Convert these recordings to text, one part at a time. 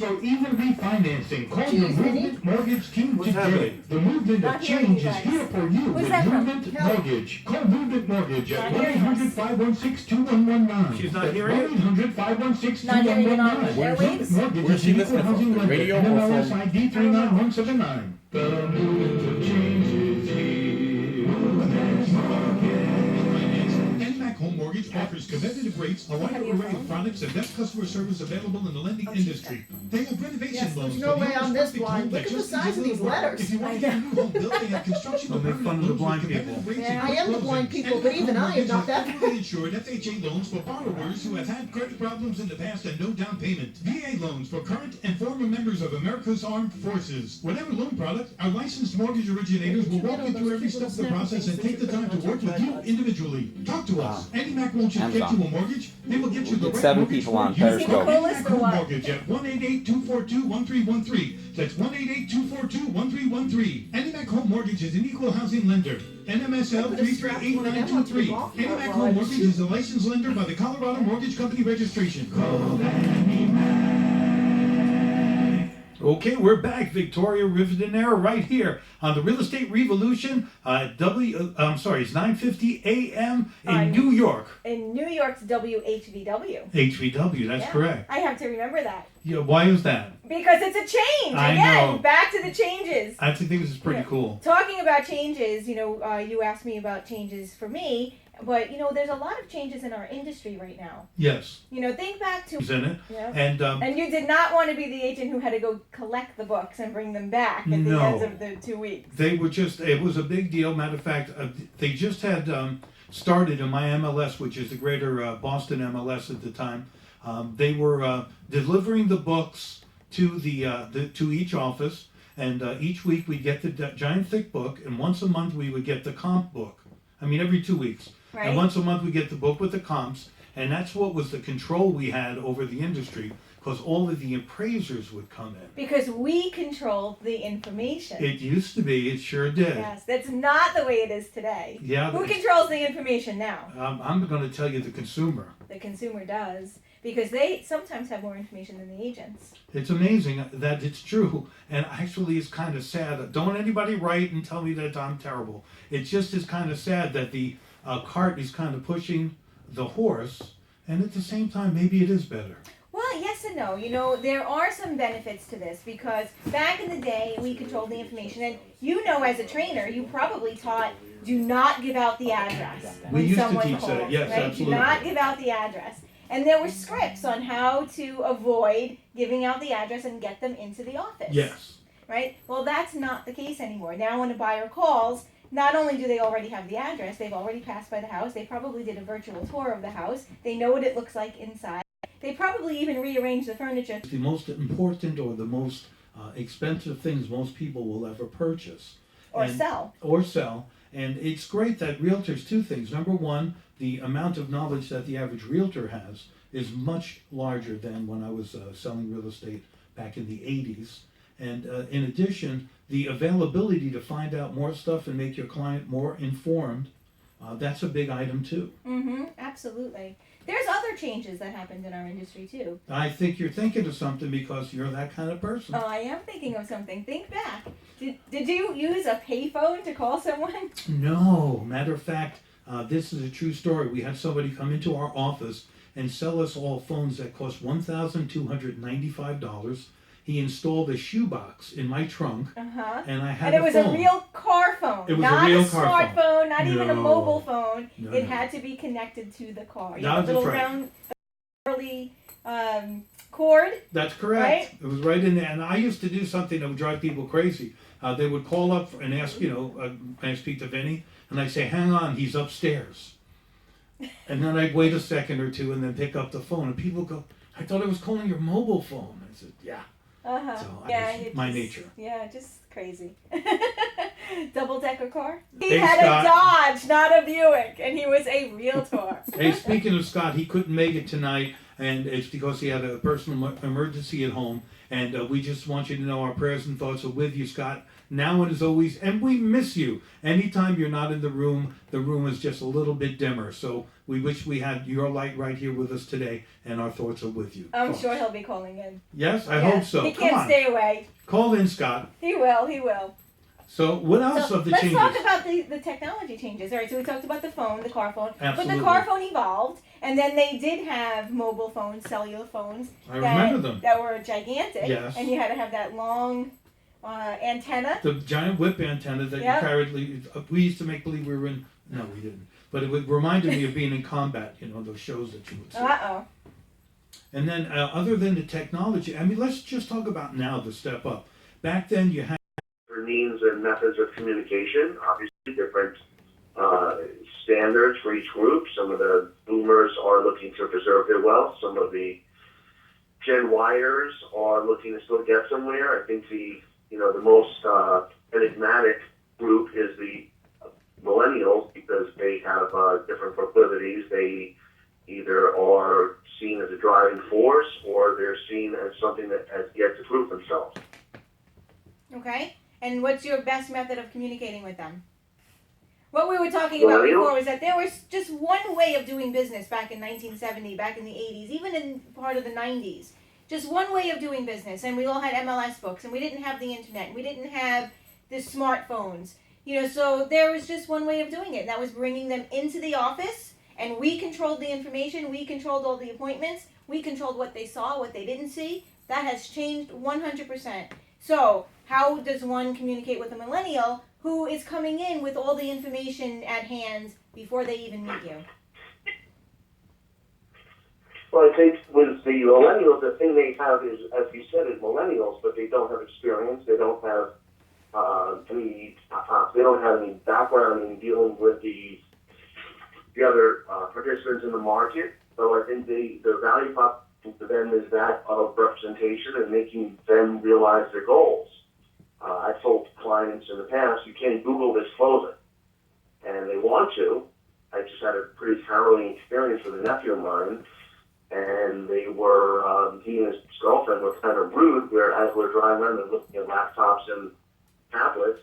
or even refinancing. Call the Movement Mortgage team What's today. happening? The movement Not of hearing change you is guys. here for you Who's with that from? Movement Kelly. Mortgage. Call Movement Mortgage at Not hearing us. 1-800-516-2119. She's not That's hearing it? 1-800-516-2119. Not hearing it on the Movement airwaves? Mortgage Where's is she an listening equal from? housing The lender. radio or NMLS from- ID 39179. The movement of change is here. Movement Mortgage. NMAC Home Mortgage offers competitive rates, a wide Have your array of phone? products, and best customer service available in the lending industry. They have renovation Yes, loans. there's no for the way I'm most this perfect blind. home Look that at the just size needs of a these little work. letters. If you want to get a new home built, they have construction Don't make fun of the blind people. Yeah, I am the blind people, but even I am not that Federally insured FHA loans for borrowers who have had credit problems in the past and no down payment. VA loans for current and former members of America's Armed Forces. Whatever loan product, our licensed mortgage originators will walk you through every step of the process and take the time to work with you individually. Talk to us. NMAC won't just get you a mortgage, they will get you the Get right 7 mortgage people for on you. Periscope. NMAC Home Mortgage at 1-888-242-1313. That's 1-888-242-1313. NMAC Home Mortgage is an equal housing lender. NMSL 338923. NMAC Home Mortgage is a licensed lender by the Colorado Mortgage Company Registration. Call Okay, we're back, Victoria Rivadeneira, right here on the Real Estate RIVAlution. It's 9:50 a.m. in New York. In New York's WHVW. HVW, that's Yeah. correct. I have to remember that. Yeah, why is that? Because it's a change. I Again, know. back to the changes. I think this is pretty cool. Talking about changes, you asked me about changes for me, but, there's a lot of changes in our industry right now. Yes, Think back to... is in it. Yeah. And you did not want to be the agent who had to go collect the books and bring them back at the No. end of the 2 weeks. they were just, it was a big deal. Matter of fact, they just had started in my MLS, which is the greater Boston MLS at the time. They were delivering the books to to each office, and each week we'd get the giant thick book, and once a month we would get the comp book. I mean, every 2 weeks. Right. And once a month we get the book with the comps, and that's what was the control we had over the industry, because all of the appraisers would come in. Because we controlled the information. It used to be, it sure did. Yes, that's not the way it is today. Yeah, Who controls the information now? I'm going to tell you the consumer. The consumer does, because they sometimes have more information than the agents. It's amazing that it's true, and actually it's kind of sad. Don't anybody write and tell me that I'm terrible. It just is kind of sad that the cart is kind of pushing the horse, and at the same time, maybe it is better. Well, yes and no. There are some benefits to this, because back in the day, we controlled the information, and as a trainer, you probably taught, do not give out the address We when used to someone teach calls, that, yes, right? absolutely. Do not give out the address. And there were scripts on how to avoid giving out the address and get them into the office. Yes. Right? Well, that's not the case anymore. Now when a buyer calls, not only do they already have the address, they've already passed by the house, they probably did a virtual tour of the house, they know what it looks like inside, they probably even rearranged the furniture. The most important or the most expensive things most people will ever purchase. Or sell. Or sell. And it's great that realtors, two things. Number one, the amount of knowledge that the average realtor has is much larger than when I was selling real estate back in the 80s. And in addition, the availability to find out more stuff and make your client more informed, that's a big item too. Mm-hmm, absolutely. There's other changes that happened in our industry too. I think you're thinking of something because you're that kind of person. Oh, I am thinking of something. Think back. Did you use a payphone to call someone? No. Matter of fact, this is a true story. We had somebody come into our office and sell us all phones that cost $1,295. He installed a shoebox in my trunk, Uh-huh. and I had And it was a phone. real car phone. It was not a real a car smartphone, not even a No. mobile phone. No, It no. had to be connected to the car. You That know, was little right. round curly cord. That's correct. Right? It was right in there. And I used to do something that would drive people crazy. They would call up and ask, can I speak to Vinny? And I'd say, hang on, he's upstairs. And then I'd wait a second or two and then pick up the phone. And people go, I thought I was calling your mobile phone. I said, yeah. Uh-huh. So yeah, it's my nature. Yeah, just crazy. Double-decker car? He Hey, had Scott. a Dodge, not a Buick, and he was a realtor. Hey, speaking of Scott, he couldn't make it tonight. and it's because he had a personal emergency at home. And we just want you to know our prayers and thoughts are with you, Scott, now and as always. And we miss you. Anytime you're not in the room is just a little bit dimmer. So we wish we had your light right here with us today, and our thoughts are with you. I'm folks. sure he'll be calling in. Yes, I hope so. He Come can't on. stay away. Call in, Scott. He will. So what else So of the let's changes? talk about the technology changes. All right, so we talked about the phone, the car phone. Absolutely. But the car phone evolved, and then they did have mobile phones, cellular phones. I remember them. That were gigantic. Yes. And you had to have that long antenna. The giant whip antenna that Yep. you carried. We used to make believe we were in. No, we didn't. But it reminded me of being in combat. You know, those shows that you would see. Uh-oh. And then, other than the technology, I mean, let's just talk about now the step up. Back then, you had means and methods of communication, obviously different standards for each group. Some of the boomers are looking to preserve their wealth. Some of the Gen Yers are looking to still get somewhere. I think the most enigmatic group is the millennials, because they have different proclivities. They either are seen as a driving force, or they're seen as something that has yet to prove themselves. Okay. And what's your best method of communicating with them? What we were talking about before was that there was just one way of doing business back in 1970, back in the 80s, even in part of the 90s. Just one way of doing business. And we all had MLS books, and we didn't have the internet, and we didn't have the smartphones. So there was just one way of doing it, and that was bringing them into the office, and we controlled the information, we controlled all the appointments, we controlled what they saw, what they didn't see. That has changed 100%. So how does one communicate with a millennial who is coming in with all the information at hand before they even meet you? Well, I think with the millennials, the thing they have is, as you said, is millennials, but they don't have experience. They don't have they don't have any background in dealing with the other participants in the market. So I think the value prop to them is that of representation and making them realize their goals. I've told clients in the past, you can't Google this clothing, and they want to. I just had a pretty harrowing experience with a nephew of mine, and they were, he and his girlfriend were kind of rude, where as we're driving around, they're looking at laptops and tablets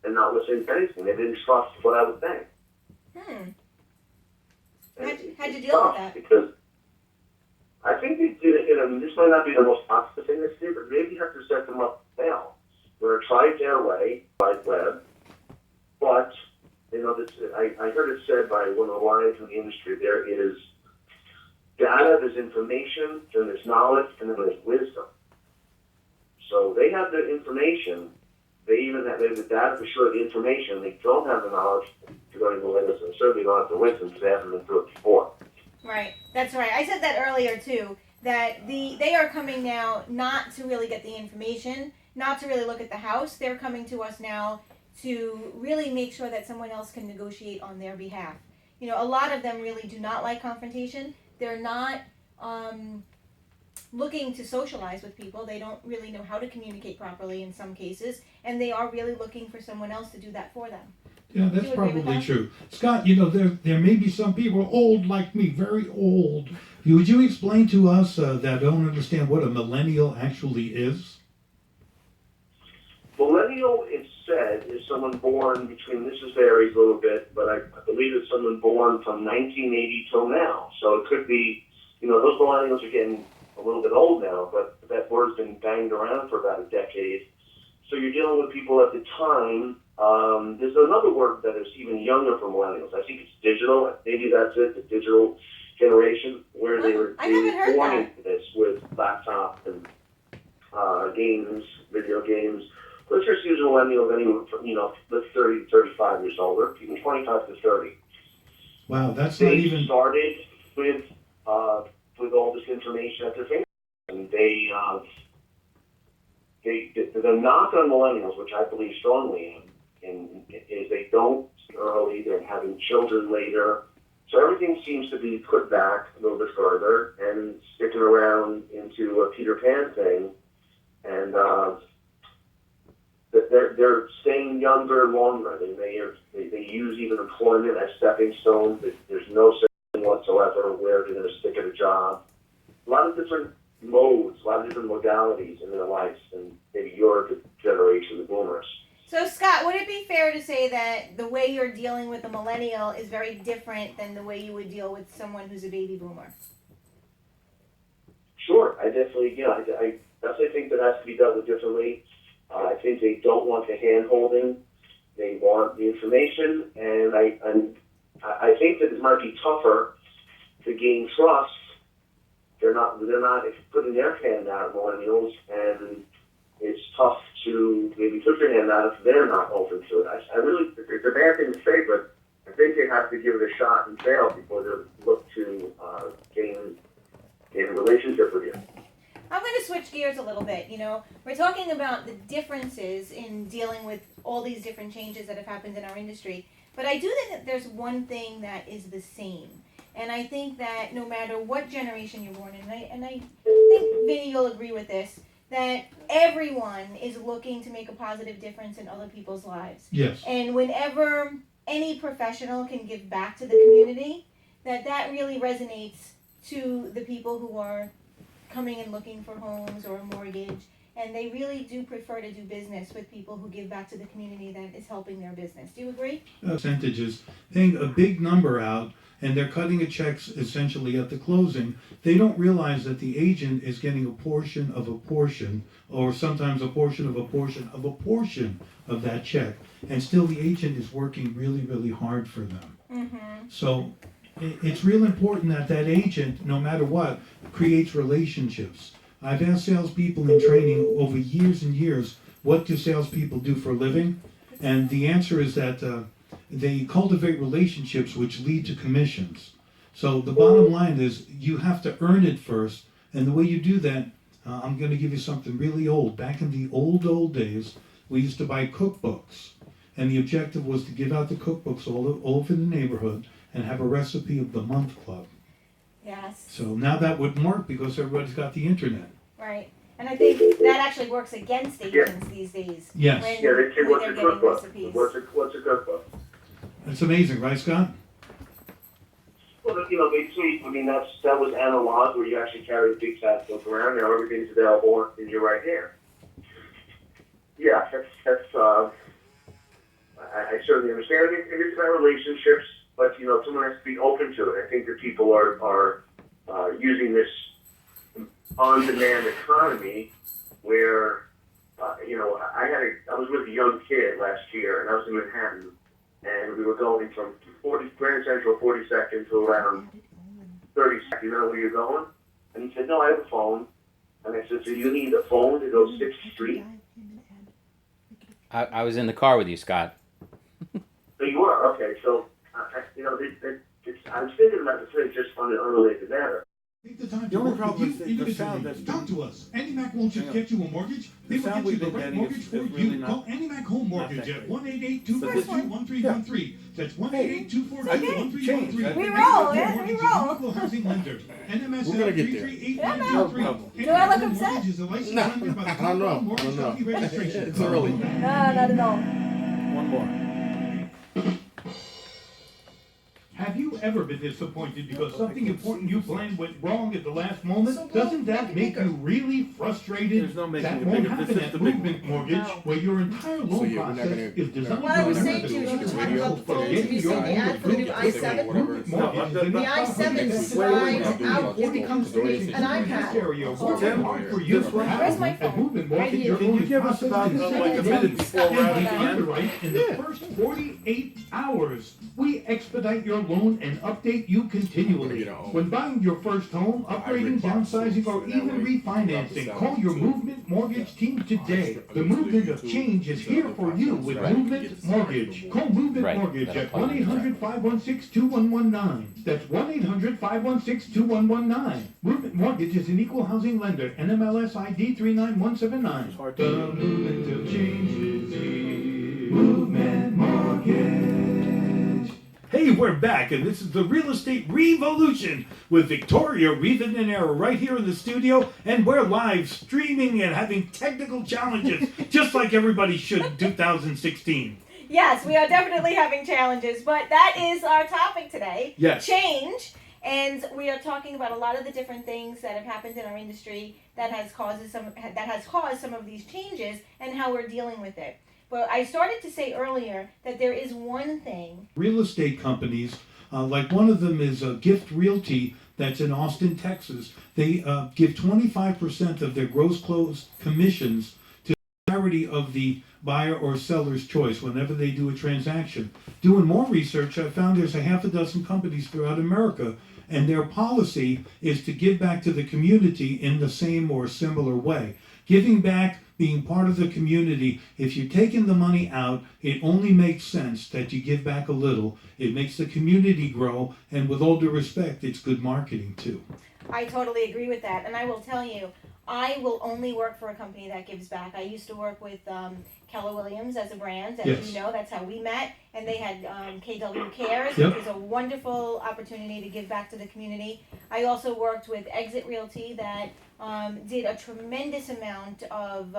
and not listening to anything. They didn't trust what I was saying. How'd you deal with that? Because I think they did it, this might not be the most popular thing they do, but maybe you have to set them up now. We're trying to get away by web, but, I heard it said by one of the lions in the industry, there is data, there's information, then there's knowledge, and then there's wisdom. So they have the information, they have the data for sure, the information, they don't have the knowledge to go into the limits, and certainly don't have the wisdom because they haven't been through it before. Right, that's right. I said that earlier too, that they are coming now not to really get the information, not to really look at the house. They're coming to us now to really make sure that someone else can negotiate on their behalf. A lot of them really do not like confrontation. They're not looking to socialize with people. They don't really know how to communicate properly in some cases, and they are really looking for someone else to do that for them. Yeah, Do that's you agree with probably that? true. Scott, there may be some people old like me, very old. Would you explain to us that don't understand what a millennial actually is? Millennial, it's said, is someone born between, this is varies a little bit, but I believe it's someone born from 1980 till now. So it could be, those millennials are getting a little bit old now, but that word's been banged around for about a decade. So you're dealing with people at the time. There's another word that is even younger for millennials. I think it's digital. Maybe that's it, the digital generation, where they were born into this with laptops and games, video games. Let's just use millennials anywhere from, let's 30 to 35 years old, or even 25 to 30. Wow, that's They not even... started with all this information at their fingertips, and the knock on millennials, which I believe strongly in, is they don't early, they're having children later. So everything seems to be put back a little bit further and sticking around into a Peter Pan thing. And they're staying younger longer. They use even employment as stepping stones. There's no saying whatsoever where they're going to stick at a job. a lot of different modes, a lot of different modalities in their lives than maybe your generation, the boomers. So, Scott, would it be fair to say that the way you're dealing with a millennial is very different than the way you would deal with someone who's a baby boomer? Sure, I definitely, I definitely think that has to be dealt with differently. I think they don't want the hand-holding. They want the information, and I think that it might be tougher to gain trust. They're not putting their hand out, millennials, and it's tough to maybe put your hand out if they're not open to it. I really, it's a bad thing to say, but I think they have to give it a shot and fail before they look to gain a relationship with you. I'm going to switch gears a little bit. We're talking about the differences in dealing with all these different changes that have happened in our industry. But I do think that there's one thing that is the same. And I think that no matter what generation you're born in, and I think, Vinny, you'll agree with this, that everyone is looking to make a positive difference in other people's lives. Yes. And whenever any professional can give back to the community, that really resonates to the people who are coming and looking for homes or a mortgage, and they really do prefer to do business with people who give back to the community that is helping their business. Do you agree? Percentages, paying a big number out, and they're cutting a check essentially at the closing. They don't realize that the agent is getting a portion of a portion, or sometimes a portion of a portion of a portion of that check, and still the agent is working really, really hard for them. Mm-hmm. So it's real important that that agent, no matter what, creates relationships. I've asked salespeople in training over years and years, what do salespeople do for a living? And the answer is that they cultivate relationships which lead to commissions. So the bottom line is you have to earn it first, and the way you do that, I'm going to give you something really old. Back in the old days, we used to buy cookbooks, and the objective was to give out the cookbooks all over the neighborhood and have a recipe of the month club. Yes. So now that wouldn't work because everybody's got the internet. Right. And I think that actually works against agents these days. Yes. When, Yeah, they say, when what's they're a getting cookbook? recipes. What's a cookbook? That's amazing, right, Scott? Well, basically, that was analog, where you actually carry a big fat book around. Now everything's available in your right hand. Yeah, I certainly understand. It's about relationships, but someone has to be open to it. I think that people are using this on-demand economy where I was with a young kid last year, and I was in Manhattan, and we were going from Grand Central 42nd to around 32nd. You know where you're going? And he said, no, I have a phone. And I said, so you need a phone to go 6th Street? I was in the car with you, Scott. So you were? Okay, so, I was thinking about this thing just on an unrelated matter. Take the time The to only work problem with is you the sound individually. that's Talk to us. AnyMac won't just Hang on. get you a mortgage. They The will sound get you we've the been right getting mortgage is for really you. not- Call AnyMac Home not Mortgage that at great. 1-888-242-1313. That's 1-888-242-1313. We roll, yeah, we roll. Equal housing lender. NMSL We're gonna get there. 338-923. No. Do I look upset? Mortgage is a licensed No, lender by the I don't Colorado know. Mortgage Company Registration. It's early. No, not at all. One more. Have you ever been disappointed because something important you planned went wrong at the last moment? Doesn't that make you really frustrated? There's no making That it won't bigger. This happen is at the big Movement one. Mortgage, where your entire loan yeah, we're not process gonna- is designed What I was to saying to you, benefit you was talking you. about the phones. Have you Forgetting seen your the own ad for the new recruitment. i7? Movement Mortgage No, is The not i7 something slides that out it becomes an iPad. iPad. Working hard for you. Where's my At phone? Movement Right Mortgage, here. your Can loan you is give us about processed in like a 7 minute days. before And Robbie we ends? underwrite in the first 48 hours. We expedite your loan and update you continually. When buying your first home, upgrading, downsizing, or even refinancing, call your Movement Mortgage team today. The movement of change is here for you with Movement Mortgage. Call Movement Right, Mortgage that'll at plug in. 1-800-516-2119. That's 1-800-516-2119. Movement Mortgage is an equal housing lender, NMLS ID 39179. hard to The hear. movement of change is here. Movement Mortgage. Hey, we're back, and this is the Real Estate RIVAlution with Victoria, Riva, and Era right here in the studio, and we're live streaming and having technical challenges, just like everybody should in 2016. Yes, we are definitely having challenges, but that is our topic today. Yes. Change. And we are talking about a lot of the different things that have happened in our industry that has caused some of these changes and how we're dealing with it. But I started to say earlier that there is one thing. Real estate companies, like one of them is Gift Realty, that's in Austin, Texas. They give 25% of their gross closed commissions to the charity of the buyer or seller's choice whenever they do a transaction. Doing more research, I found there's a half a dozen companies throughout America, and their policy is to give back to the community in the same or similar way. Giving back, being part of the community, if you're taking the money out, it only makes sense that you give back a little. It makes the community grow, and with all due respect, it's good marketing too. I totally agree with that, and I will tell you, I will only work for a company that gives back. I used to work with Keller Williams as a brand, as Yes. you know, that's how we met, and they had KW Cares, Yep. which was a wonderful opportunity to give back to the community. I also worked with Exit Realty that did a tremendous amount of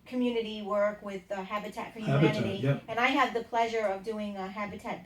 community work with Habitat for Humanity, Habitat, yep. and I had the pleasure of doing Habitat